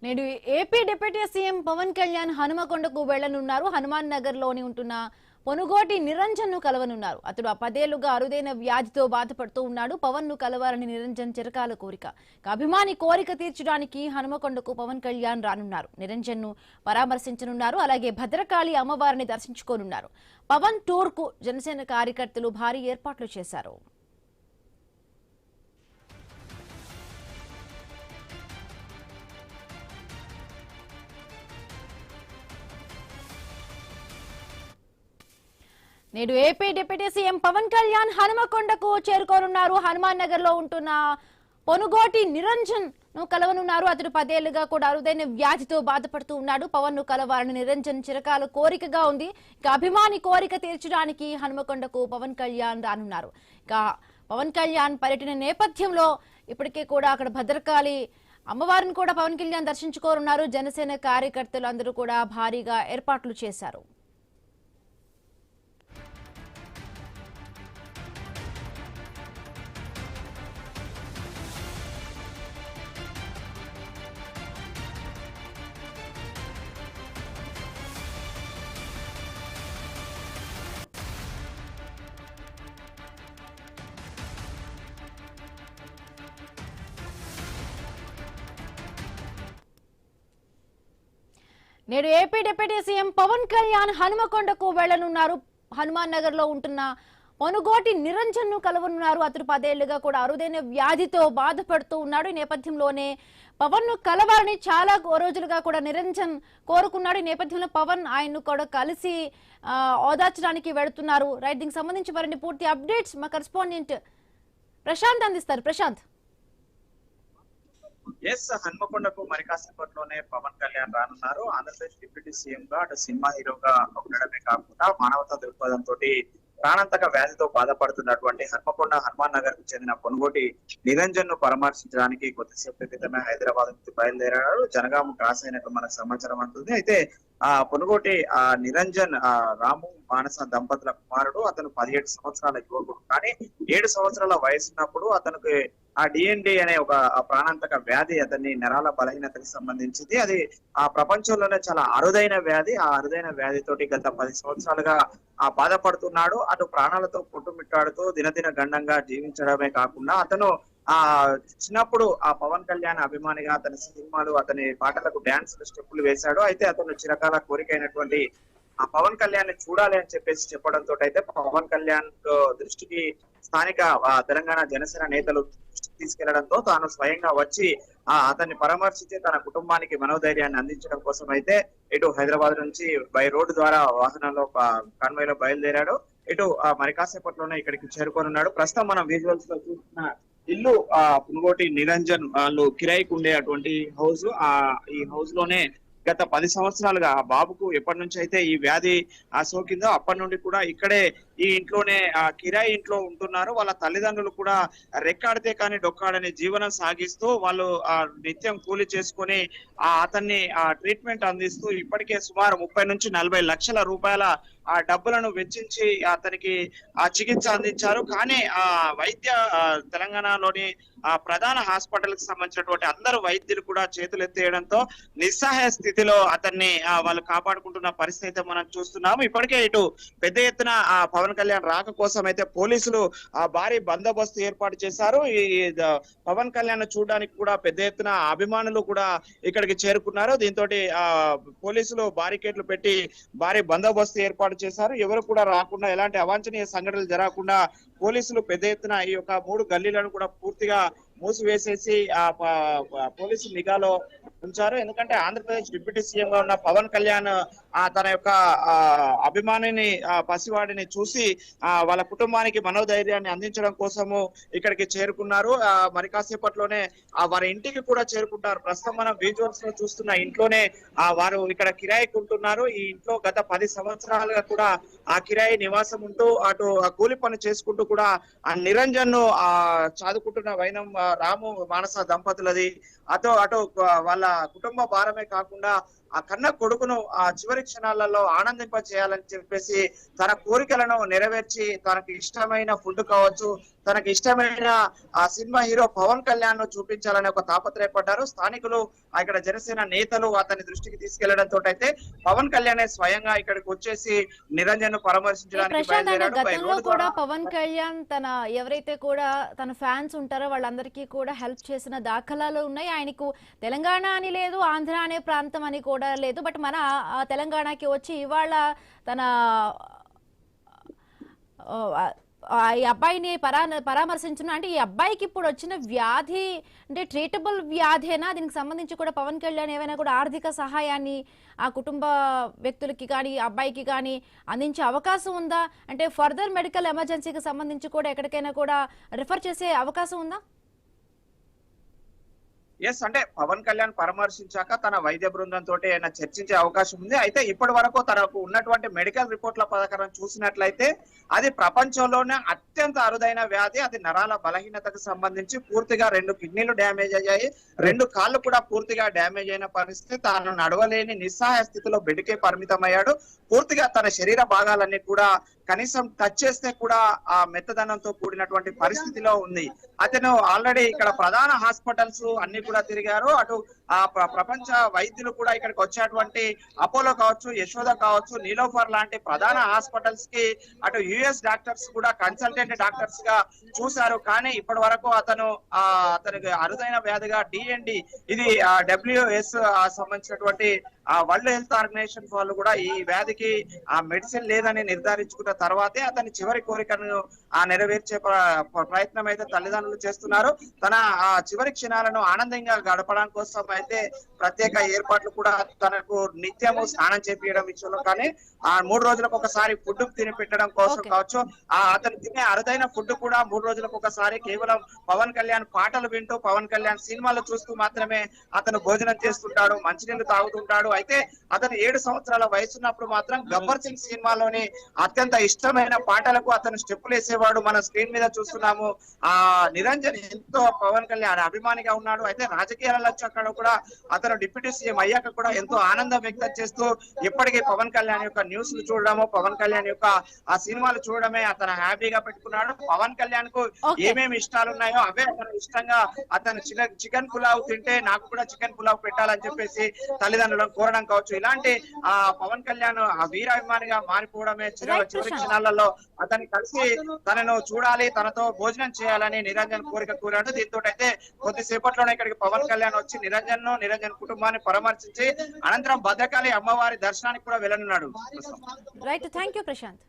నేడు AP deputy CM Pawan Kalyan హనుమకొండకు వెళ్లనున్నారు. హనుమాన్ నగర్ లోని ఉంటున్న పొనుగోటి నిరంజన్ ను కలవనున్నారు. అతడు 10 ఏళ్లుగా అరుదైన వ్యాధితో బాధపడుతూ ఉన్నాడు. పవన్ ను కలవాలని నిరంజన్ చిరకాల కోరిక. అభిమాని కోరిక తీర్చడానికి హనుమకొండకు పవన్ కళ్యాణ్ రానున్నారు. నిరంజన్ ను పరామర్శించనున్నారు. అలాగే భద్రకాళి అమ్మవారిని దర్శించుకోనున్నారు. పవన్ టూర్ కు జనసేన కార్యకర్తలు భారీ ఏర్పాట్లు చేశారు. నేడు AP deputy CM Pawan Kalyan హనుమకొండకు చేరుకోనున్నారు. హనుమాన్ నగర్ లో ఉంటున్న పొనుగోటి నిరంజన్ ను కలవనున్నారు. అతడు 10 ఏళ్లుగా కూడా అరుదైన వ్యాధితో బాధపడుతూ ఉన్నాడు. పవన్ ను కలవాలని నిరంజన్ చిరకాల కోరికగా ఉంది. ఇక అభిమాని కోరిక తీర్చడానికి హనుమకొండకు పవన్ కళ్యాణ్ రానున్నారు. ఇక పవన్ కళ్యాణ్ పర్యటన నేపథ్యంలో ఇప్పటికే కూడా అక్కడ భద్రకాళి అమ్మవారిని కూడా పవన్ కళ్యాణ్ దర్శించుకోనున్నారు. జనసేన కార్యకర్తలు అందరూ కూడా భారీగా ఏర్పాట్లు చేశారు. నేడు AP deputy CM Pawan Kalyan హనుమకొండకు వెళ్లనున్నారు. హనుమాన్ నగర్ లో ఉంటున్న పొనుగోటి నిరంజన్ ను కలవనున్నారు. అతడు 10 ఏళ్లుగా కూడా అరుదైన వ్యాధితో బాధపడుతూ ఉన్నాడు. ఈ నేపథ్యంలోనే పవన్ ను కలవాలని చాలా రోజులుగా కూడా నిరంజన్ కోరుకున్నాడు. ఈ నేపథ్యంలో పవన్ ఆయన్ను కూడా కలిసి ఓదార్చడానికి వెళుతున్నారు. రైట్, దీనికి సంబంధించి మరిన్ని పూర్తి అప్డేట్స్ మా కరెస్పాండెంట్ ప్రశాంత్ అందిస్తారు. ప్రశాంత్. హన్మకొండకు మరి కాసేపట్లోనే పవన్ కళ్యాణ్ రానున్నారు. ఆంధ్రప్రదేశ్ డిప్యూటీ సీఎం గా అటు సినిమా హీరోగా ఉండడమే కాకుండా మానవతా దృక్పథంతో ప్రాణాంతక వ్యాధితో బాధపడుతున్నటువంటి హన్మకొండ హనుమాన్ నగర్ కు చెందిన పొనుగోటి నిరంజన్ ను పరామర్శించడానికి కొద్దిసేపు క్రితమే హైదరాబాద్ నుంచి బయలుదేరాడు. జనగామ క్రాస్ అయినట్టు మనకు సమాచారం అంటుంది. అయితే పొనుగోటి నిరంజన్ రాము మానస దంపతుల కుమారుడు. అతను 17 సంవత్సరాల యువకుడు. కానీ 7 సంవత్సరాల వయసున్నప్పుడు అతనికి డిఎన్డి అనే ఒక ప్రాణాంతక వ్యాధి అతన్ని నరాల బలహీనతకు సంబంధించింది. అది ప్రపంచంలోనే చాలా అరుదైన వ్యాధి. ఆ అరుదైన వ్యాధితోటి గత 10 సంవత్సరాలుగా బాధపడుతున్నాడు. అటు ప్రాణాలతో కొట్టుమిట్టాడుతూ దినదిన గండంగా జీవించడమే కాకుండా అతను చిన్నప్పుడు పవన్ కళ్యాణ్ అభిమానిగా అతని సినిమాలు అతని పాటలకు డాన్సులు స్టెప్పులు వేశాడు. అయితే అతను చిరకాల కోరిక అయినటువంటి పవన్ కళ్యాణ్ ని చూడాలి అని చెప్పేసి చెప్పడంతో అయితే పవన్ కళ్యాణ్ దృష్టికి స్థానిక తెలంగాణ జనసేన నేతలు దృష్టికి తీసుకెళ్లడంతో తాను స్వయంగా వచ్చి అతన్ని పరామర్శించి తన కుటుంబానికి మనోధైర్యాన్ని అందించడం కోసం అయితే ఇటు హైదరాబాద్ నుంచి బై రోడ్డు ద్వారా వాహనంలో కాన్వాయ్ లో బయలుదేరాడు. ఇటు మరి కాసేపట్లోనే ఇక్కడికి చేరుకోనున్నాడు. ప్రస్తుతం మనం విజువల్స్ లో చూస్తున్న ఇల్లు పునుగోటి నిరంజన్ వాళ్ళు కిరాయికి ఉండే అటువంటి హౌస్. ఈ హౌస్ లోనే గత 10 సంవత్సరాలుగా ఆ బాబుకు ఎప్పటి నుంచి అయితే ఈ వ్యాధి సోకిందో అప్పటి నుండి కూడా ఇక్కడే ఈ ఇంట్లోనే కిరాయి ఇంట్లో ఉంటున్నారు. వాళ్ళ తల్లిదండ్రులు కూడా రెక్కాడితే కానీ డొక్కాడని జీవనం సాగిస్తూ వాళ్ళు నిత్యం కూలి చేసుకుని అతన్ని ట్రీట్మెంట్ అందిస్తూ ఇప్పటికే సుమారు 30 నుంచి 40 లక్షల రూపాయల డబ్బులను వెచ్చించి అతనికి చికిత్స అందించారు. కానీ వైద్య తెలంగాణలోని ప్రధాన హాస్పిటల్ కి సంబంధించినటువంటి అందరు వైద్యులు కూడా చేతులు ఎత్తేయడంతో నిస్సహాయ స్థితిలో అతన్ని వాళ్ళు కాపాడుకుంటున్న పరిస్థితి అయితే మనం చూస్తున్నాము. ఇప్పటికే ఇటు పెద్ద ఎత్తున పవన్ కళ్యాణ్ రాక కోసం అయితే పోలీసులు భారీ బందోబస్తు ఏర్పాటు చేశారు. ఈ పవన్ కళ్యాణ్ చూడడానికి కూడా పెద్ద ఎత్తున అభిమానులు కూడా ఇక్కడికి చేరుకున్నారు. దీంతో పోలీసులు బారికేడ్లు పెట్టి భారీ బందోబస్తు ఏర్పాటు చేశారు. ఎవరు కూడా రాకుండా ఎలాంటి అవాంఛనీయ సంఘటనలు జరగకుండా పోలీసులు పెద్ద ఎత్తున ఈ యొక్క 3 గల్లీలను కూడా పూర్తిగా మూసివేసేసి పోలీసు నిఘాలో ఉంచారు. ఎందుకంటే ఆంధ్రప్రదేశ్ డిప్యూటీ సీఎం గా ఉన్న పవన్ కళ్యాణ్ తన యొక్క అభిమానిని పసివాడిని చూసి వాళ్ళ కుటుంబానికి మనోధైర్యాన్ని అందించడం కోసము ఇక్కడికి చేరుకున్నారు. మరి కాసేపట్లోనే వారి ఇంటికి కూడా చేరుకుంటారు. ప్రస్తుతం మనం విజువల్స్ లో చూస్తున్న ఇంట్లోనే వారు ఇక్కడ కిరాయికి ఉంటున్నారు. ఈ ఇంట్లో గత 10 సంవత్సరాలుగా కూడా ఆ కిరాయి నివాసం ఉంటూ అటు కూలి పని చేసుకుంటూ కూడా ఆ నిరంజన్ ను చాదుకుంటున్న వైనం రాము మానస దంపతులది. అటు వాళ్ళ కుటుంబ భారమే కాకుండా ఆ కన్న కొడుకును ఆ చివరి క్షణాలలో ఆనందింప చేయాలని చెప్పేసి తన కోరికలను నెరవేర్చి తనకి ఇష్టమైన ఫుడ్ కావచ్చు, తనకి ఇష్టమైన ఆ సినిమా హీరో పవన్ కళ్యాణ్ ను చూపించాలని ఒక తాపత్రయపడ్డారు. స్థానికులు ఇక్కడ జనసేన నేతలు అతని దృష్టికి తీసుకెళ్లడంతో అయితే పవన్ కళ్యాణ్ స్వయంగా ఇక్కడికి వచ్చేసి నిరంజన్ ను పరామర్శించడానికి ప్రశాంత్ ఆయన బయలుదేరాడు. గతంలో కూడా పవన్ కళ్యాణ్ తన ఎవరైతే కూడా తన ఫ్యాన్స్ ఉంటారో వాళ్ళందరికీ కూడా హెల్ప్ చేసిన దాఖలాలు ఉన్నాయి. ఆయనకు తెలంగాణ అని లేదు, ఆంధ్ర అనే ప్రాంతం అని కూడా లేదు. బట్ మన తెలంగాణకి వచ్చి ఇవాళ తన ఈ అబ్బాయిని పరామర్శించిన అంటే ఈ అబ్బాయికి ఇప్పుడు వచ్చిన వ్యాధి అంటే ట్రీటబుల్ వ్యాధేనా? దీనికి సంబంధించి కూడా పవన్ కళ్యాణ్ ఏమైనా కూడా ఆర్థిక సహాయాన్ని ఆ కుటుంబ వ్యక్తులకి కానీ అబ్బాయికి కానీ అందించే అవకాశం ఉందా? అంటే ఫర్దర్ మెడికల్ ఎమర్జెన్సీకి సంబంధించి కూడా ఎక్కడికైనా కూడా రిఫర్ చేసే అవకాశం ఉందా? ఎస్, అంటే పవన్ కళ్యాణ్ పరామర్శించాక తన వైద్య బృందంతో ఆయన చర్చించే అవకాశం ఉంది. అయితే ఇప్పటి వరకు తనకు ఉన్నటువంటి మెడికల్ రిపోర్ట్ల ప్రకారం చూసినట్లయితే అది ప్రపంచంలోనే అత్యంత అరుదైన వ్యాధి. అది నరాల బలహీనతకు సంబంధించి పూర్తిగా 2 కిడ్నీలు డ్యామేజ్ అయ్యాయి, 2 కాళ్ళు కూడా పూర్తిగా డ్యామేజ్ అయిన పరిస్థితి. తాను నడవలేని నిస్సహాయ స్థితిలో బెడ్కే పరిమితమయ్యాడు. పూర్తిగా తన శరీర భాగాలన్నీ కూడా కనీసం టచ్ చేస్తే కూడా ఆ మెత్తదనంతో కూడినటువంటి పరిస్థితిలో ఉంది. అతను ఆల్రెడీ ఇక్కడ ప్రధాన హాస్పిటల్స్ అన్ని కూడా తిరిగారు. అటు ఆ ప్రపంచ వైద్యులు కూడా ఇక్కడికి వచ్చేటువంటి అపోలో కావచ్చు, యశోద కావచ్చు, నీలోఫర్ లాంటి ప్రధాన హాస్పిటల్స్ కి అటు యుఎస్ డాక్టర్స్ కూడా కన్సల్టెంట్ డాక్టర్స్ గా చూశారు. కానీ ఇప్పటి వరకు అతనికి అరుదైన వ్యాధిగా డిఎన్డి, ఇది WS సంబంధించినటువంటి వరల్డ్ హెల్త్ ఆర్గనైజేషన్ వాళ్ళు కూడా ఈ వ్యాధికి ఆ మెడిసిన్ లేదని నిర్ధారించుకున్న తర్వాతే అతని చివరి కోరికను నెరవేర్చే ప్రయత్నం అయితే తల్లిదండ్రులు చేస్తున్నారు. తన చివరి క్షణాలను ఆనందంగా గడపడం కోసం అయితే ప్రత్యేక ఏర్పాట్లు కూడా తనకు నిత్యము స్నానం చేపించడం విషయంలో కానీ 3 రోజులకు ఒకసారి ఫుడ్ తిని పెట్టడం కోసం కావచ్చు, అతను తినే అరుదైన ఫుడ్ కూడా 3 రోజులకు ఒకసారి కేవలం పవన్ కళ్యాణ్ పాటలు వింటూ పవన్ కళ్యాణ్ సినిమాలు చూస్తూ మాత్రమే అతను భోజనం చేస్తుంటాడు, మంచినీళ్లు తాగుతుంటాడు. అయితే అతను 7 సంవత్సరాల వయసున్నప్పుడు మాత్రం గబ్బర్ సింగ్ సినిమాలోని అత్యంత ఇష్టమైన పాటలకు అతను స్టెప్పులు వేసేవాడు. మన స్క్రీన్ మీద చూస్తున్నాము. నిరంజన్ ఎంతో పవన్ కళ్యాణ్ అభిమానిగా ఉన్నాడు. అయితే రాజకీయాలలో వచ్చాక కూడా అతను డిప్యూటీ సీఎం అయ్యాక కూడా ఎంతో ఆనందం వ్యక్తం చేస్తూ ఇప్పటికీ పవన్ కళ్యాణ్ యొక్క న్యూస్లు చూడడము, పవన్ కళ్యాణ్ యొక్క ఆ సినిమాలు చూడడమే అతను హ్యాపీగా పెట్టుకున్నాడు. పవన్ కళ్యాణ్ కు ఏమేమి ఇష్టాలు ఉన్నాయో అవే అతను ఇష్టంగా అతను చికెన్ పులావ్ తింటే నాకు కూడా చికెన్ పులావ్ పెట్టాలని చెప్పేసి తల్లిదండ్రులను కోరడం కావచ్చు. ఇలాంటి పవన్ కళ్యాణ్ ఆ వీరాభిమానిగా మారిపోవడమే చివరి క్షణాలలో అతన్ని కలిసి తనను చూడాలి, తనతో భోజనం చేయాలని నిరంజన్ కోరిక కోరాడు. దీంతో అయితే కొద్దిసేపట్లోనే ఇక్కడికి పవన్ కళ్యాణ్ వచ్చి నిరంజన్ కుటుంబాన్ని పరామర్శించి అనంతరం భద్రకాళి అమ్మవారి దర్శనానికి కూడా వెళ్ళనున్నాడు. Right, thank you Prashanth.